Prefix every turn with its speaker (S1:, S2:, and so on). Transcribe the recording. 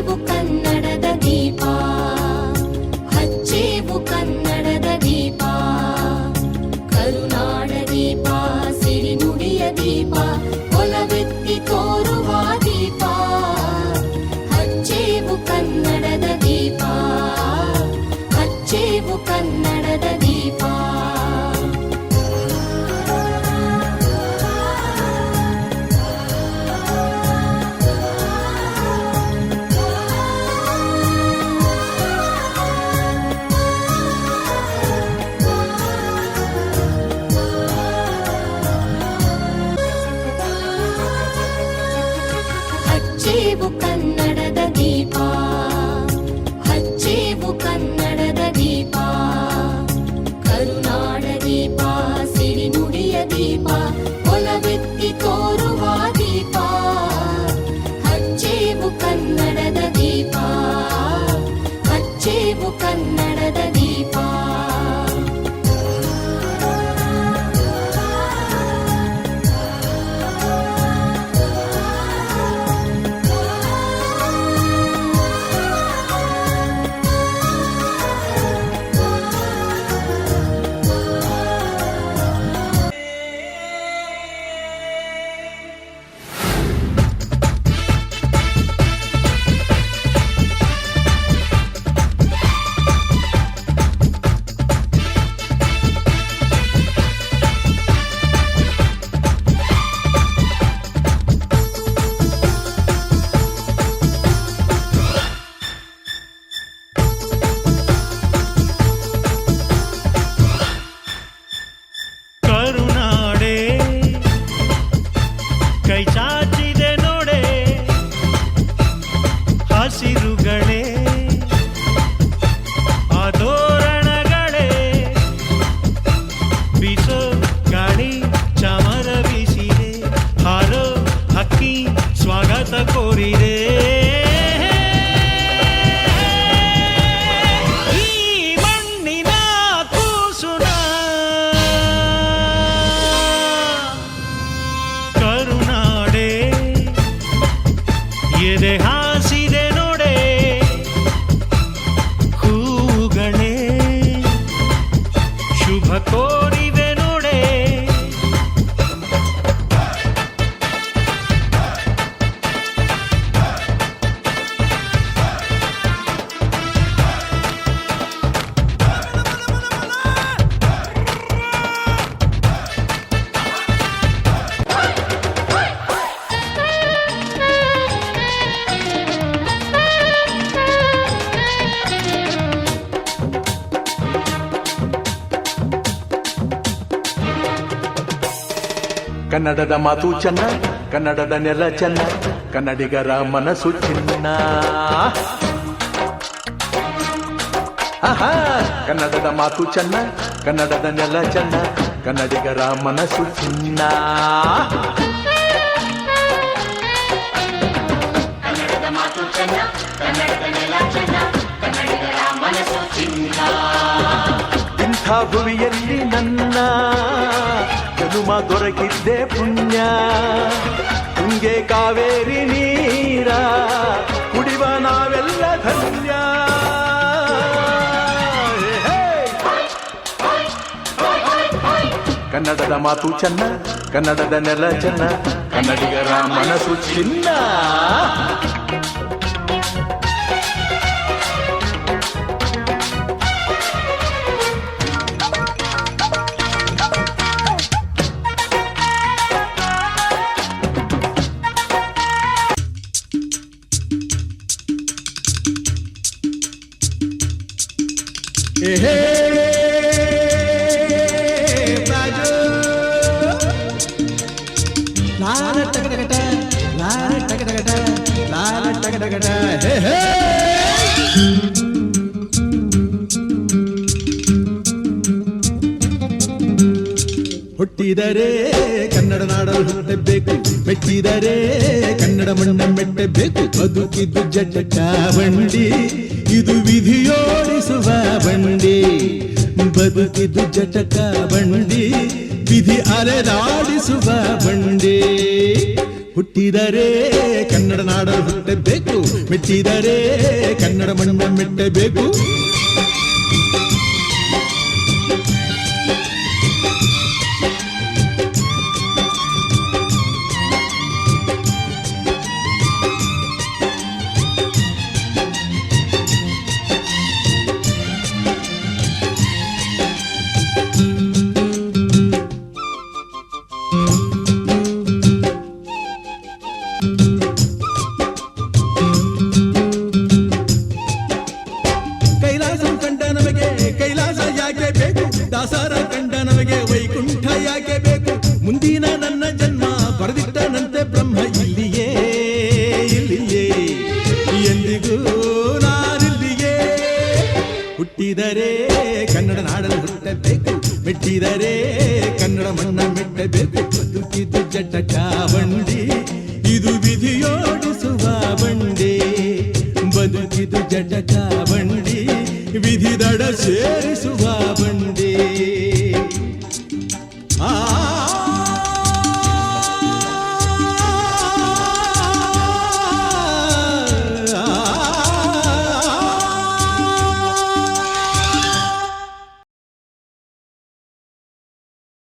S1: ಹಚ್ಚೇವು ಕನ್ನಡದ ದೀಪ, ಹಚ್ಚೇವು ಕನ್ನಡದ ದೀಪ, ಕರುನಾಡ ದೀಪ, ಸಿರಿನುಡಿಯ ದೀಪ, ಒಲವೆತ್ತಿ ತೋರುವ ದೀಪ. ಹಚ್ಚೇವು ಕನ್ನಡದ ದೀಪ, ಹಚ್ಚೇವು ಕನ್ನಡದ ದೀಪ. ಹಚ್ಚೇವು ಕನ್ನಡದ ದೀಪ, ಹಚ್ಚೇವು ಕನ್ನಡದ ದೀಪ, ಕರುನಾಡ ದೀಪ, ಸಿರಿನುಡಿಯ ದೀಪ, ಒಲವೆತ್ತಿ ತೋರುವ ದೀಪ. ಹಚ್ಚೇವು ಕನ್ನಡದ ದೀಪ, ಹಚ್ಚೇವು ಕನ್ನಡದ ದೀಪ.
S2: ಕೈ ಚಾಚಿದೆ ನೋಡೆ ಹಸಿರುಗಳೇ, ಆ ತೋರಣಗಳೇ, ಬೀಸೋ ಗಾಳಿ ಚಾಮರ ಬೀಸಿದೆ, ಹಾರೋ ಹಕ್ಕಿ ಸ್ವಾಗತ ಕೋರಿದೆ. ಎದೆ ಹಾಸಿದೆ ನೋಡೆ ಹೂಗಳೇ, ಶುಭ ಕೋರಿದೆ ನೋಡೆ.
S3: ಕನ್ನಡದ ಮಾತು ಚೆನ್ನ, ಕನ್ನಡದ ನೆಲ ಚೆನ್ನ, ಕನ್ನಡಿಗರ ಮನಸ್ಸು ಚಿನ್ನ. ಕನ್ನಡದ ಮಾತು ಚೆನ್ನ, ಕನ್ನಡದ ನೆಲ ಚೆನ್ನ, ಕನ್ನಡಿಗರ ಮನಸ್ಸು ಚಿನ್ನ.
S1: ಕನ್ನಡದ ಮಾತು ಚೆನ್ನ, ಕನ್ನಡದ ನೆಲ ಚೆನ್ನ, ಕನ್ನಡಿಗರ ಮನಸ್ಸು ಚಿನ್ನ.
S3: ಇಂಥ ಭುವಿಯಲ್ಲಿ ನನ್ನ ಜನುಮ ದೊರಕಿದ್ದೆ ಪುಣ್ಯ, ತುಂಗೆ ಕಾವೇರಿ ನೀರ ಕುಡಿವ ನಾವೆಲ್ಲ ಧನ್ಯ. ಕನ್ನಡದ ಮಾತು ಚೆನ್ನ, ಕನ್ನಡದ ನೆಲ ಚೆನ್ನ, ಕನ್ನಡಿಗರ ಮನಸ್ಸು ಚಿನ್ನ.
S4: ಹುಟ್ಟಿದರೆ ಕನ್ನಡ ನಾಡಲು ಹುಟ್ಟಬೇಕು, ಮೆಟ್ಟಿದರೆ ಕನ್ನಡ ಮಣ್ಣ ಮೆಟ್ಟಬೇಕು. ಬದುಕಿದ್ದು ಜಟಕ ಬಂಡಿ, ಇದು ವಿಧಿಯೋಡಿಸುವ ಬಂಡಿ. ಬದುಕಿದ್ದು ಜಟಕ ಬಂಡಿ, ವಿಧಿ ಅಲೆದಾಡಿಸುವ ಬಂಡೆ. ಹುಟ್ಟಿದರೆ ಕನ್ನಡ ನಾಡಲು ಹುಟ್ಟಬೇಕು, ಮೆಟ್ಟಿದರೆ ಕನ್ನಡ ಮಣ್ಣ ಮೆಟ್ಟಬೇಕು. ಕೈಲಾಸ ಕಂಡ ನಮಗೆ ಕೈಲಾಸ ಯಾಕೆ ಬೇಕು, ದಾಸರ ಕಂಡ ನಮಗೆ ವೈಕುಂಠ ಯಾಕೆ ಬೇಕು. ಮುಂದಿನ ನನ್ನ ಜನ್ಮ ಬರೆದಿಟ್ಟನಂತೆ ಬ್ರಹ್ಮ ಇಲ್ಲಿಯೇ ಇಲ್ಲಿಯೇ, ಎಂದಿಗೂ ನಾನಿಲ್ಲಿಯೇ. ಹುಟ್ಟಿದರೆ ಕನ್ನಡ ನಾಡಲು ಹುಟ್ಟಬೇಕು, ಮೆಟ್ಟಿದರೆ ಕನ್ನಡ ಮಣ್ಣ ಮೆಟ್ಟಬೇಕು. ಬದುಕಿದ್ದು ಜಟಕ ಬಂಡಿ, ಇದು ವಿಧಿಯೋಡಿಸುವ ಬಂಡಿ. ಬದುಕಿದು ಜಟಕ ಬಂಡಿ, ವಿಧಿ ದಡ ಸೇರಿಸುವ ಬಂಡಿ.